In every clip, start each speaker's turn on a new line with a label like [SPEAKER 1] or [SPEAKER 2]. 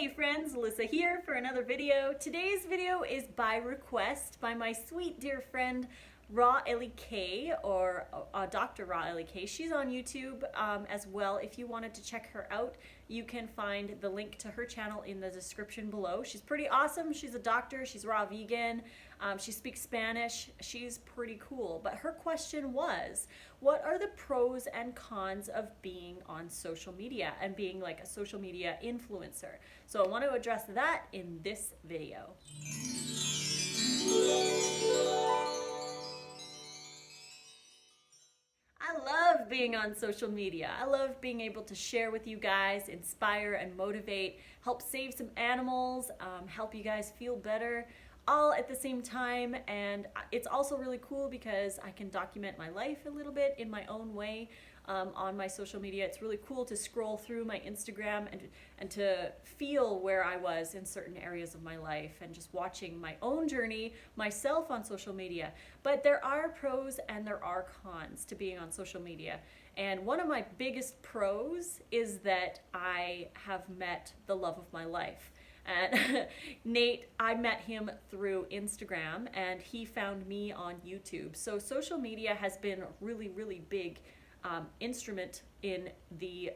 [SPEAKER 1] Hey friends, Lissa here for another video. Today's video is by request by my sweet dear friend Raw Ellie K, or Dr. Raw Ellie K. She's on YouTube as well. If you wanted to check her out, you can find the link to her channel in the description below. She's pretty awesome. She's a doctor. She's raw vegan. She speaks Spanish. She's pretty cool. But her question was, what are the pros and cons of being on social media and being like a social media influencer? So I want to address that in this video. I love being on social media. I love being able to share with you guys, inspire and motivate, help save some animals, help you guys feel better, all at the same time. And it's also really cool because I can document my life a little bit in my own way on my social media. It's really cool to scroll through my Instagram and to feel where I was in certain areas of my life and just watching my own journey myself on social media. But there are pros and there are cons to being on social media. And one of my biggest pros is that I have met the love of my life. And Nate, I met him through Instagram and he found me on YouTube. So social media has been a really, really big instrument in the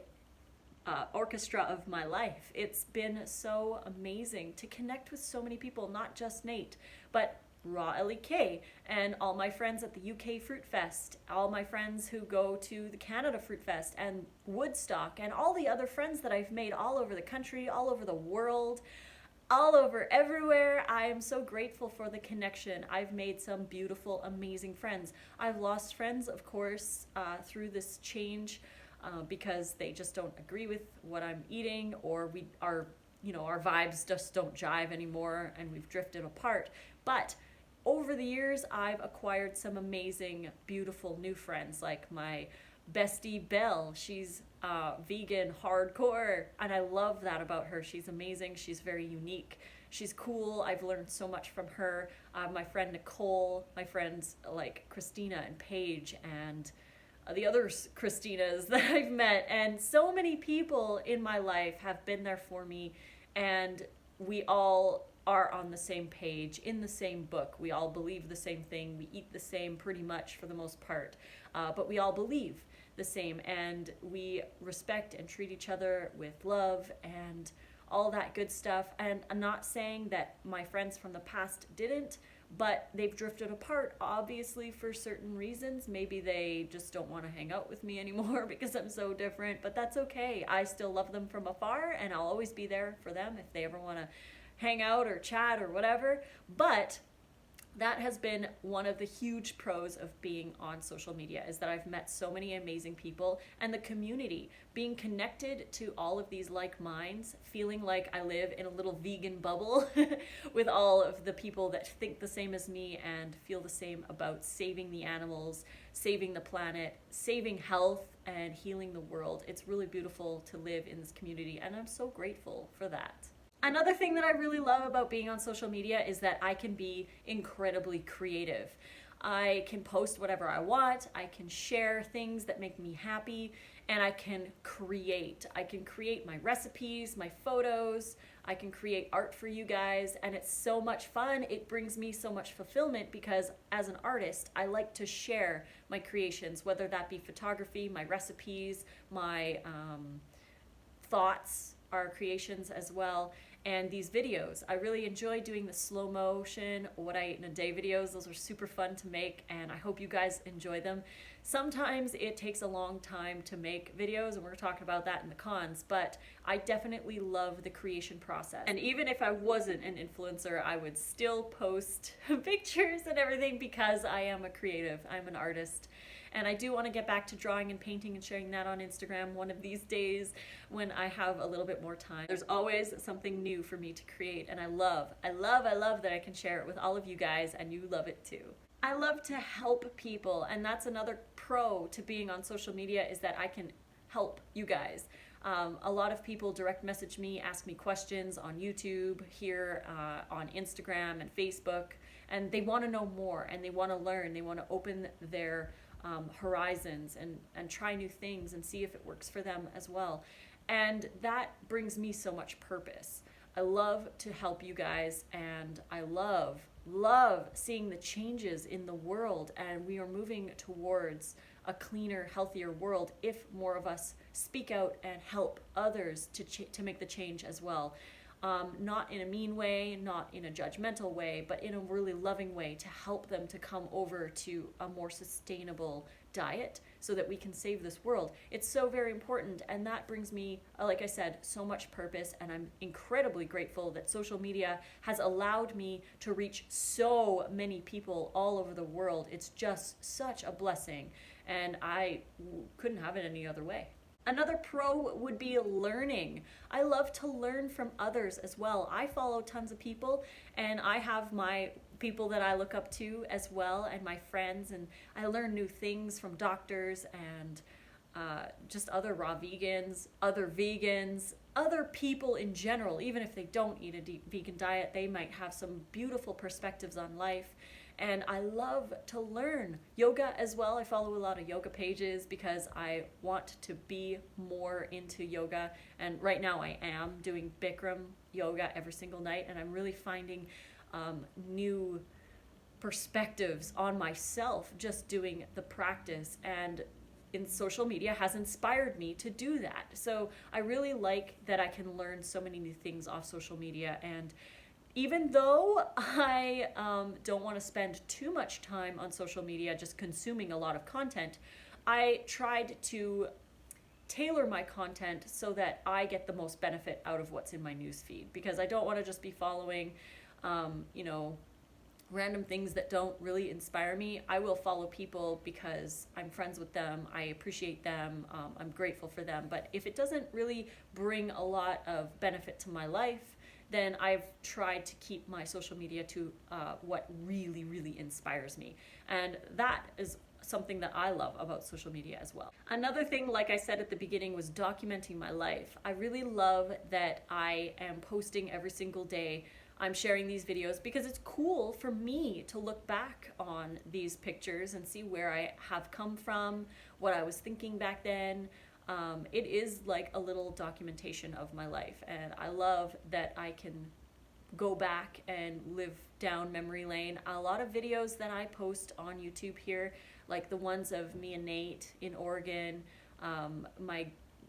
[SPEAKER 1] orchestra of my life. It's been so amazing to connect with so many people, not just Nate, but Raw Ellie K and all my friends at the UK Fruit Fest, all my friends who go to the Canada Fruit Fest and Woodstock, and all the other friends that I've made all over the country, all over the world, all over everywhere. I am so grateful for the connection. I've made some beautiful, amazing friends. I've lost friends, of course, through this change because they just don't agree with what I'm eating, or our vibes just don't jive anymore and we've drifted apart. But over the years, I've acquired some amazing, beautiful new friends, like my bestie Belle. She's vegan hardcore and I love that about her. She's amazing. She's very unique. She's cool. I've learned so much from her. My friend Nicole, my friends like Christina and Paige, and the other Christinas that I've met, and so many people in my life have been there for me, and we all are on the same page, in the same book. We all believe the same thing. We eat the same pretty much for the most part, but we all believe the same, and we respect and treat each other with love and all that good stuff. And I'm not saying that my friends from the past didn't, but they've drifted apart, obviously, for certain reasons. Maybe they just don't want to hang out with me anymore because I'm so different, but that's okay. I still love them from afar, and I'll always be there for them if they ever want to hang out or chat or whatever. But that has been one of the huge pros of being on social media, is that I've met so many amazing people, and the community, being connected to all of these like minds, feeling like I live in a little vegan bubble with all of the people that think the same as me and feel the same about saving the animals, saving the planet, saving health, and healing the world. It's really beautiful to live in this community, and I'm so grateful for that. Another thing that I really love about being on social media is that I can be incredibly creative. I can post whatever I want, I can share things that make me happy, and I can create. I can create my recipes, my photos, I can create art for you guys, and it's so much fun. It brings me so much fulfillment because as an artist, I like to share my creations, whether that be photography, my recipes, my thoughts, our creations as well. And these videos, I really enjoy doing the slow motion, what I ate in a day videos. Those are super fun to make, and I hope you guys enjoy them. Sometimes it takes a long time to make videos, and we're talking about that in the cons, but I definitely love the creation process. And even if I wasn't an influencer, I would still post pictures and everything because I am a creative, I'm an artist. And I do want to get back to drawing and painting and sharing that on Instagram one of these days when I have a little bit more time. There's always something new for me to create, and I love that I can share it with all of you guys, and you love it too. I love to help people, and that's another pro to being on social media, is that I can help you guys. A lot of people direct message me, ask me questions on YouTube, here on Instagram and Facebook, and they want to know more, and they want to learn, they want to open their horizons and try new things and see if it works for them as well. And that brings me so much purpose. I love to help you guys, and I love seeing the changes in the world, and we are moving towards a cleaner, healthier world if more of us speak out and help others to make the change as well. Not in a mean way, not in a judgmental way, but in a really loving way to help them to come over to a more sustainable diet so that we can save this world. It's so very important, and that brings me, like I said, so much purpose, and I'm incredibly grateful that social media has allowed me to reach so many people all over the world. It's just such a blessing, and I couldn't have it any other way. Another pro would be learning. I love to learn from others as well. I follow tons of people, and I have my people that I look up to as well, and my friends, and I learn new things from doctors and just other raw vegans, other vegans, other people in general. Even if they don't eat a deep vegan diet, they might have some beautiful perspectives on life. And I love to learn yoga as well. I follow a lot of yoga pages because I want to be more into yoga. And right now I am doing Bikram yoga every single night, and I'm really finding new perspectives on myself just doing the practice. And in social media has inspired me to do that. So I really like that I can learn so many new things off social media. And even though I don't want to spend too much time on social media just consuming a lot of content, I tried to tailor my content so that I get the most benefit out of what's in my newsfeed, because I don't want to just be following, random things that don't really inspire me. I will follow people because I'm friends with them, I appreciate them, I'm grateful for them. But if it doesn't really bring a lot of benefit to my life, then I've tried to keep my social media to what really, really inspires me. And that is something that I love about social media as well. Another thing, like I said at the beginning, was documenting my life. I really love that I am posting every single day. I'm sharing these videos because it's cool for me to look back on these pictures and see where I have come from, what I was thinking back then. It is like a little documentation of my life, and I love that I can go back and live down memory lane. A lot of videos that I post on YouTube here, like the ones of me and Nate in Oregon, my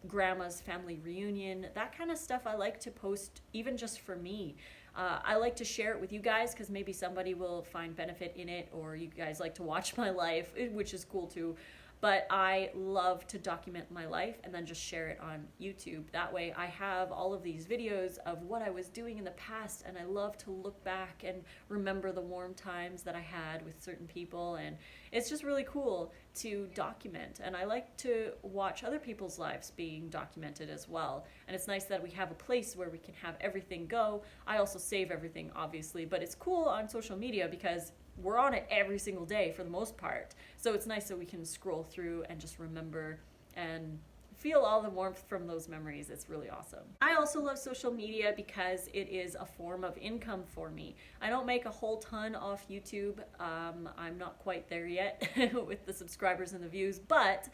[SPEAKER 1] grandma's family reunion, that kind of stuff I like to post even just for me. I like to share it with you guys because maybe somebody will find benefit in it, or you guys like to watch my life, which is cool too. But I love to document my life and then just share it on YouTube. That way I have all of these videos of what I was doing in the past, and I love to look back and remember the warm times that I had with certain people, and it's just really cool to document. And I like to watch other people's lives being documented as well. And it's nice that we have a place where we can have everything go. I also save everything, obviously, but it's cool on social media because we're on it every single day for the most part. So it's nice that we can scroll through and just remember and feel all the warmth from those memories. It's really awesome. I also love social media because it is a form of income for me. I don't make a whole ton off YouTube. I'm not quite there yet with the subscribers and the views, but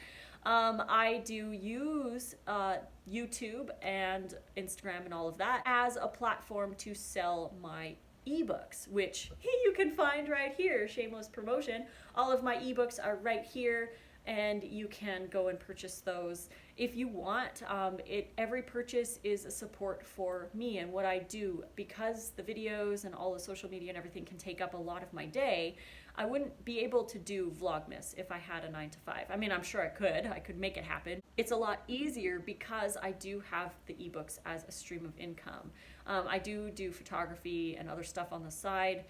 [SPEAKER 1] I do use YouTube and Instagram and all of that as a platform to sell my ebooks, which you can find right here. Shameless promotion. All of my ebooks are right here, and you can go and purchase those if you want. Every purchase is a support for me and what I do. Because the videos and all the social media and everything can take up a lot of my day, I wouldn't be able to do Vlogmas if I had a 9-to-5. I mean, I'm sure I could make it happen. It's a lot easier because I do have the ebooks as a stream of income. I do photography and other stuff on the side,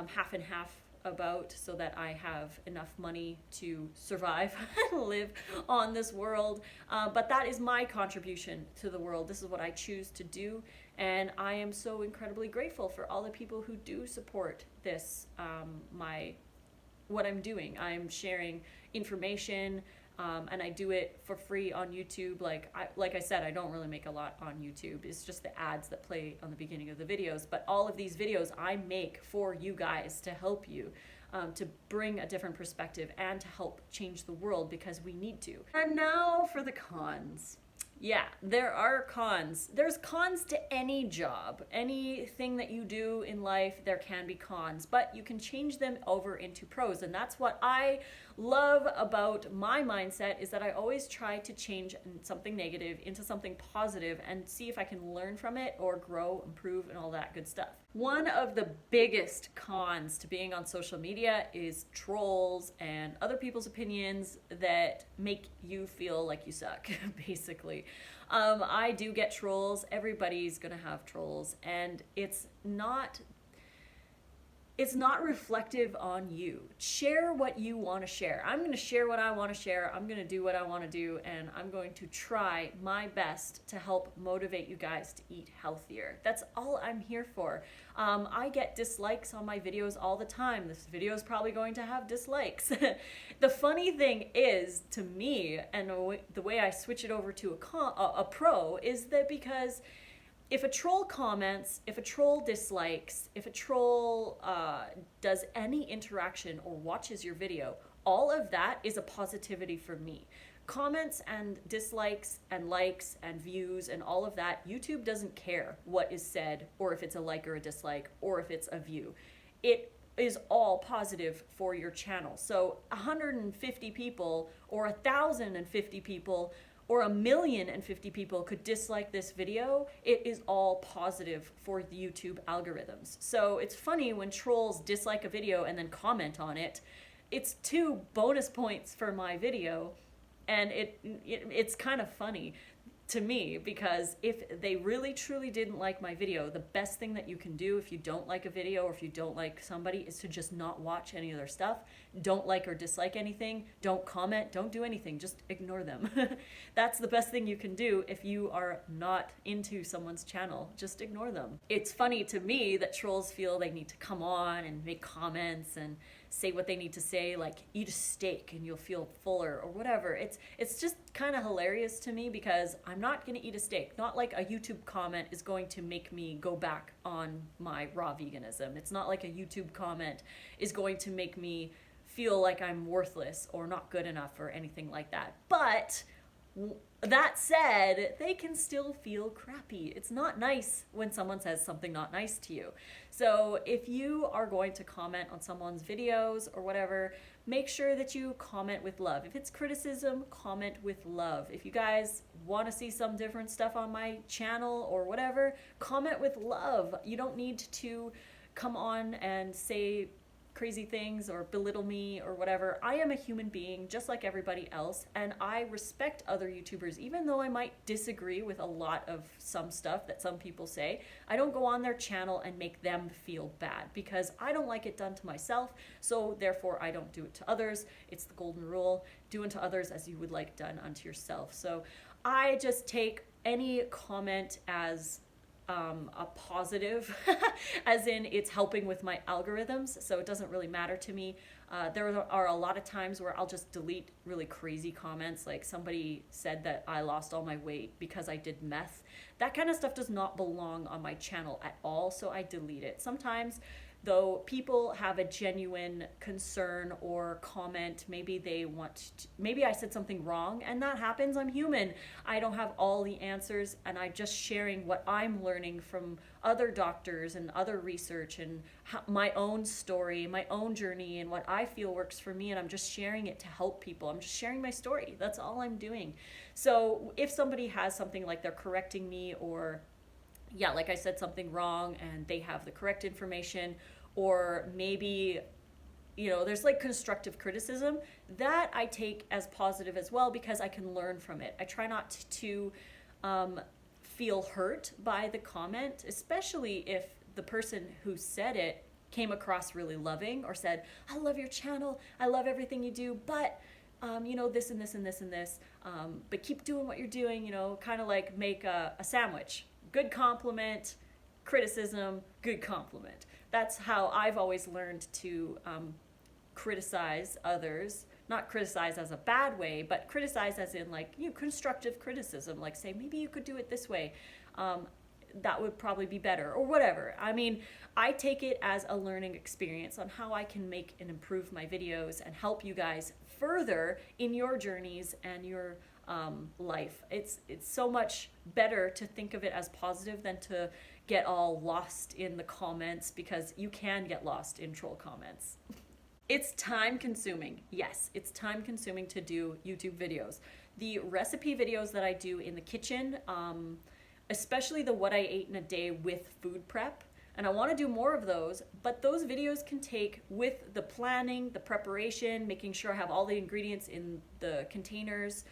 [SPEAKER 1] half and half about, so that I have enough money to survive and live on this world. But that is my contribution to the world. This is what I choose to do, and I am so incredibly grateful for all the people who do support this, what I'm doing. I'm sharing information, and I do it for free on YouTube. Like I said, I don't really make a lot on YouTube. It's just the ads that play on the beginning of the videos. But all of these videos I make for you guys to help you, to bring a different perspective and to help change the world, because we need to. And now for the cons. Yeah, there are cons. There's cons to any job. Anything that you do in life, there can be cons, but you can change them over into pros. And that's what I love about my mindset, is that I always try to change something negative into something positive and see if I can learn from it or grow, improve, and all that good stuff. One of the biggest cons to being on social media is trolls and other people's opinions that make you feel like you suck, basically. I do get trolls. Everybody's gonna have trolls, and it's not reflective on you. Share what you want to share. I'm going to share what I want to share. I'm going to do what I want to do, and I'm going to try my best to help motivate you guys to eat healthier. That's all I'm here for. I get dislikes on my videos all the time. This video is probably going to have dislikes. The funny thing is, to me, and the way I switch it over to a pro, is that because if a troll comments, if a troll dislikes, if a troll does any interaction or watches your video, all of that is a positivity for me. Comments and dislikes and likes and views and all of that, YouTube doesn't care what is said, or if it's a like or a dislike, or if it's a view. It is all positive for your channel. So 150 people or 1,050 people or 1,050,000 people could dislike this video, it is all positive for the YouTube algorithms. So it's funny when trolls dislike a video and then comment on it. It's 2 bonus points for my video, and it's kind of funny to me, because if they really truly didn't like my video, the best thing that you can do if you don't like a video or if you don't like somebody is to just not watch any of their stuff. Don't like or dislike anything, don't comment, don't do anything, just ignore them. That's the best thing you can do if you are not into someone's channel. Just ignore them. It's funny to me that trolls feel they need to come on and make comments and say what they need to say, like eat a steak and you'll feel fuller or whatever. It's just kind of hilarious to me, because I'm not going to eat a steak. Not like a YouTube comment is going to make me go back on my raw veganism. It's not like a YouTube comment is going to make me feel like I'm worthless or not good enough or anything like that. But that said, they can still feel crappy. It's not nice when someone says something not nice to you. So if you are going to comment on someone's videos or whatever, make sure that you comment with love. If it's criticism, comment with love. If you guys want to see some different stuff on my channel or whatever, comment with love. You don't need to come on and say crazy things or belittle me or whatever. I am a human being just like everybody else, and I respect other YouTubers. Even though I might disagree with a lot of some stuff that some people say, I don't go on their channel and make them feel bad, because I don't like it done to myself, so therefore I don't do it to others. It's the golden rule: do unto others as you would like done unto yourself. So I just take any comment as a positive, as in it's helping with my algorithms, so it doesn't really matter to me. There are a lot of times where I'll just delete really crazy comments, like somebody said that I lost all my weight because I did meth. That kind of stuff does not belong on my channel at all, so I delete it. Sometimes, though, people have a genuine concern or comment. Maybe they want to, maybe I said something wrong, and that happens. I'm human. I don't have all the answers, and I'm just sharing what I'm learning from other doctors and other research and my own story, my own journey, and what I feel works for me, and I'm just sharing it to help people. I'm just sharing my story. That's all I'm doing. So if somebody has something like they're correcting me, or yeah, like I said something wrong and they have the correct information, or maybe, you know, there's like constructive criticism, that I take as positive as well, because I can learn from it. I try not to feel hurt by the comment, especially if the person who said it came across really loving, or said, I love your channel, I love everything you do, but you know, this and this and this and this, but keep doing what you're doing, you know, kind of like make a sandwich. Good compliment, criticism, good compliment. That's how I've always learned to criticize others. Not criticize as a bad way, but criticize as in, like, you know, constructive criticism, like say, maybe you could do it this way. That would probably be better, or whatever. I mean, I take it as a learning experience on how I can make and improve my videos and help you guys further in your journeys and your life. It's so much better to think of it as positive than to get all lost in the comments, because you can get lost in troll comments. It's time consuming. Yes, it's time consuming to do YouTube videos. The recipe videos that I do in the kitchen, especially the what I ate in a day with food prep, and I want to do more of those, but those videos can take, with the planning, the preparation, making sure I have all the ingredients in the containers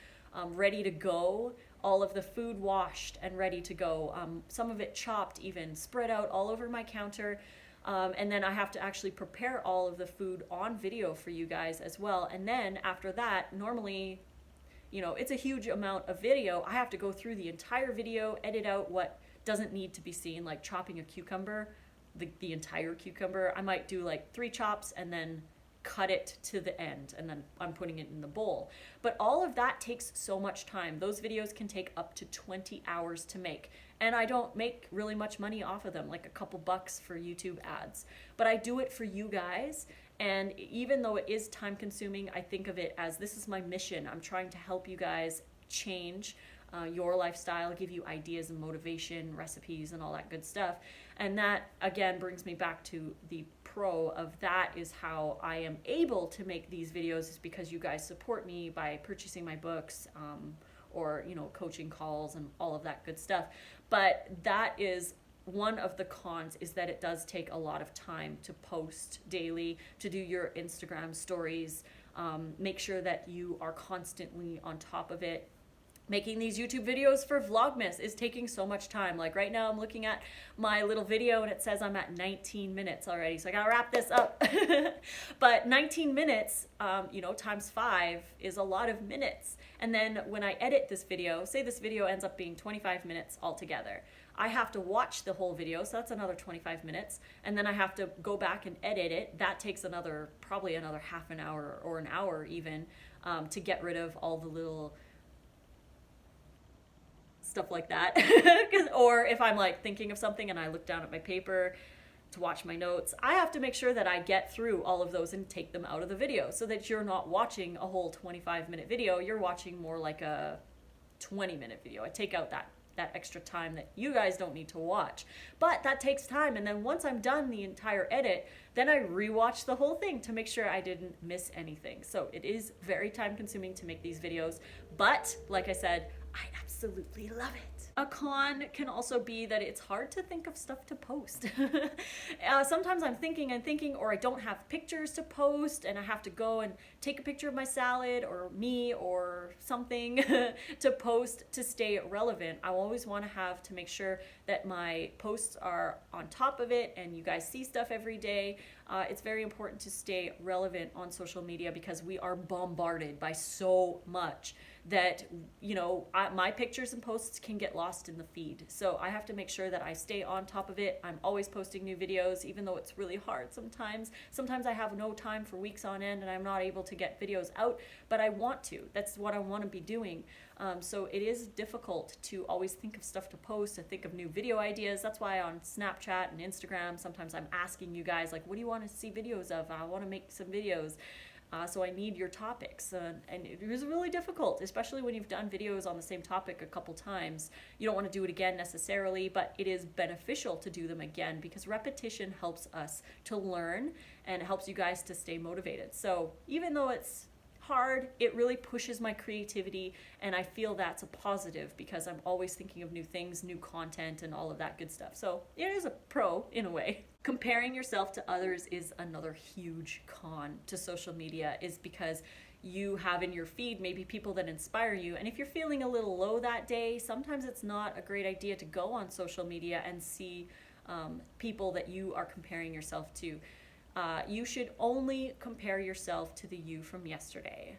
[SPEAKER 1] ready to go, all of the food washed and ready to go, some of it chopped even, spread out all over my counter. And then I have to actually prepare all of the food on video for you guys as well. And then after that, normally, you know, it's a huge amount of video. I have to go through the entire video, edit out what doesn't need to be seen, like chopping a cucumber, the entire cucumber. I might do like 3 chops and then cut it to the end, and then I'm putting it in the bowl. But all of that takes so much time. Those videos can take up to 20 hours to make. And I don't make really much money off of them, like a couple bucks for YouTube ads. But I do it for you guys. And even though it is time consuming, I think of it as, this is my mission. I'm trying to help you guys change your lifestyle, give you ideas and motivation, recipes, and all that good stuff. And that, again, brings me back to the pro of that is how I am able to make these videos, is because you guys support me by purchasing my books, or, you know, coaching calls and all of that good stuff. But that is one of the cons, is that it does take a lot of time to post daily, to do your Instagram stories, make sure that you are constantly on top of it. Making these YouTube videos for Vlogmas is taking so much time. Like right now I'm looking at my little video and it says I'm at 19 minutes already. So I gotta wrap this up. But 19 minutes, you know, times 5 is a lot of minutes. And then when I edit this video, say this video ends up being 25 minutes altogether. I have to watch the whole video, so that's another 25 minutes. And then I have to go back and edit it. That takes probably another half an hour or an hour even, to get rid of all the little stuff like that. Or if I'm like thinking of something and I look down at my paper to watch my notes, I have to make sure that I get through all of those and take them out of the video, so that you're not watching a whole 25-minute video, you're watching more like a 20-minute video. I take out that extra time that you guys don't need to watch. But that takes time, and then once I'm done the entire edit, then I rewatch the whole thing to make sure I didn't miss anything. So it is very time consuming to make these videos, but like I said, I absolutely love it. A con can also be that it's hard to think of stuff to post. Sometimes I'm thinking, or I don't have pictures to post, and I have to go and take a picture of my salad or me or something to post to stay relevant. I always want to make sure that my posts are on top of it and you guys see stuff every day. It's very important to stay relevant on social media, because we are bombarded by so much that, you know, my pictures and posts can get lost in the feed. So I have to make sure that I stay on top of it. I'm always posting new videos, even though it's really hard sometimes. Sometimes I have no time for weeks on end and I'm not able to get videos out, but I want to. That's what I want to be doing. So it is difficult to always think of stuff to post, to think of new video ideas. That's why on Snapchat and Instagram, sometimes I'm asking you guys, like, what do you want to see videos of? I want to make some videos. So I need your topics, and it was really difficult, especially when you've done videos on the same topic a couple times. You don't want to do it again necessarily, but it is beneficial to do them again, because repetition helps us to learn and it helps you guys to stay motivated. So even though it's hard, it really pushes my creativity, and I feel that's a positive, because I'm always thinking of new things, new content, and all of that good stuff. So it is a pro in a way. Comparing yourself to others is another huge con to social media, is because you have in your feed maybe people that inspire you, and if you're feeling a little low that day, sometimes it's not a great idea to go on social media and see people that you are comparing yourself to. You should only compare yourself to the you from yesterday.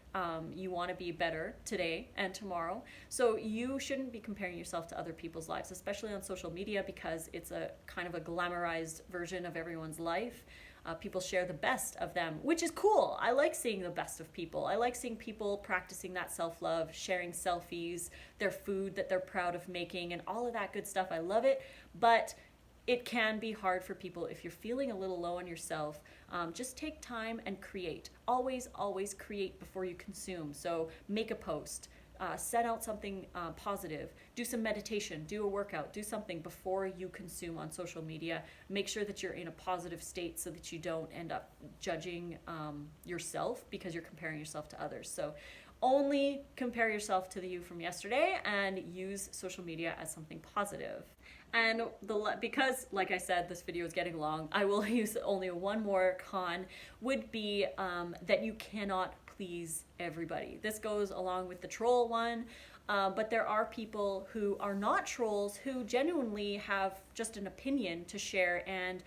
[SPEAKER 1] You want to be better today and tomorrow. So you shouldn't be comparing yourself to other people's lives, especially on social media, because it's a kind of a glamorized version of everyone's life. People share the best of them, which is cool. I like seeing the best of people. I like seeing people practicing that self-love, sharing selfies, their food that they're proud of making, and all of that good stuff. I love it, but it can be hard for people if you're feeling a little low on yourself. Just take time and create. Always create before you consume. So make a post. set out something positive, do some meditation, do a workout, do something before you consume on social media. Make sure that you're in a positive state so that you don't end up judging yourself because you're comparing yourself to others. So only compare yourself to the you from yesterday and use social media as something positive. And because, like I said, this video is getting long, I will use only one more con, would be that you cannot please everybody. This goes along with the troll one, but there are people who are not trolls who genuinely have just an opinion to share, and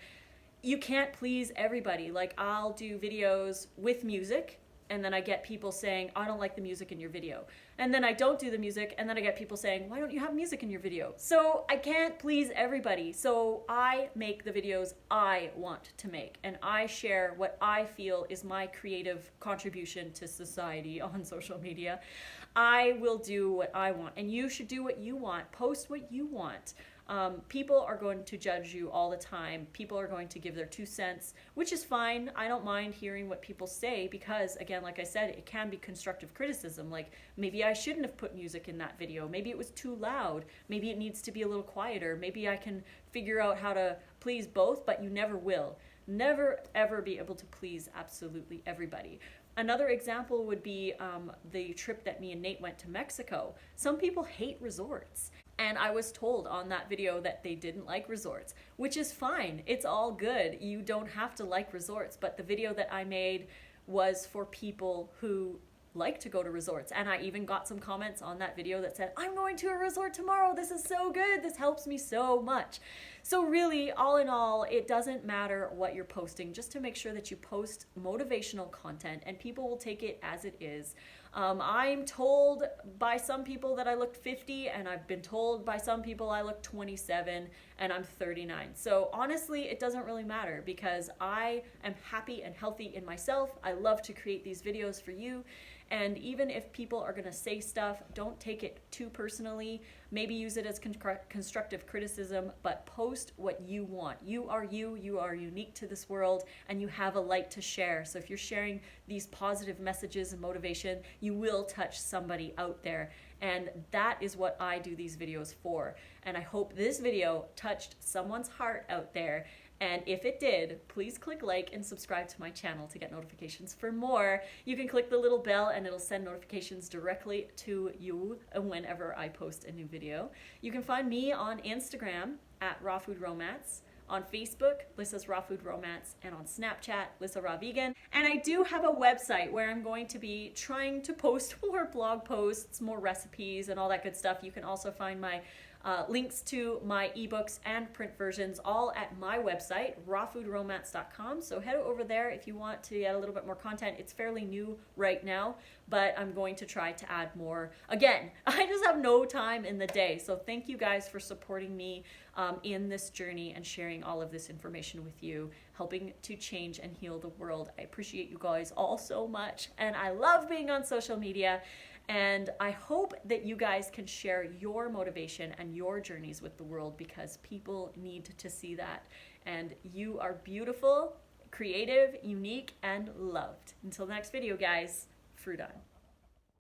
[SPEAKER 1] you can't please everybody. Like, I'll do videos with music, and then I get people saying, I don't like the music in your video. And then I don't do the music, and then I get people saying, why don't you have music in your video? So I can't please everybody. So I make the videos I want to make, and I share what I feel is my creative contribution to society on social media. I will do what I want, and you should do what you want. Post what you want. People are going to judge you all the time. People are going to give their 2 cents, which is fine. I don't mind hearing what people say because, again, like I said, it can be constructive criticism. Like, maybe I shouldn't have put music in that video. Maybe it was too loud. Maybe it needs to be a little quieter. Maybe I can figure out how to please both, but you never will. Never, ever be able to please absolutely everybody. Another example would be the trip that me and Nate went to Mexico. Some people hate resorts. And I was told on that video that they didn't like resorts, which is fine. It's all good. You don't have to like resorts. But the video that I made was for people who like to go to resorts. And I even got some comments on that video that said, I'm going to a resort tomorrow. This is so good. This helps me so much. So really, all in all, it doesn't matter what you're posting, just to make sure that you post motivational content and people will take it as it is. I'm told by some people that I looked 50, and I've been told by some people I look 27, and I'm 39. So honestly, it doesn't really matter because I am happy and healthy in myself. I love to create these videos for you. And even if people are gonna say stuff, don't take it too personally. Maybe use it as constructive criticism, but post what you want. You are unique to this world, and you have a light to share. So if you're sharing these positive messages and motivation, you will touch somebody out there. And that is what I do these videos for. And I hope this video touched someone's heart out there. And if it did, please click like and subscribe to my channel to get notifications for more. You can click the little bell and it'll send notifications directly to you whenever I post a new video. You can find me on Instagram at Raw Food Romance, on Facebook, Lissa's Raw Food Romance, and on Snapchat, Lissa Raw Vegan. And I do have a website where I'm going to be trying to post more blog posts, more recipes, and all that good stuff. You can also find my links to my ebooks and print versions all at my website, rawfoodromance.com. So head over there if you want to get a little bit more content. It's fairly new right now, but I'm going to try to add more. Again, I just have no time in the day. So thank you guys for supporting me in this journey and sharing all of this information with you, helping to change and heal the world. I appreciate you guys all so much, and I love being on social media. And I hope that you guys can share your motivation and your journeys with the world because people need to see that. And you are beautiful, creative, unique, and loved. Until the next video, guys, fruit on.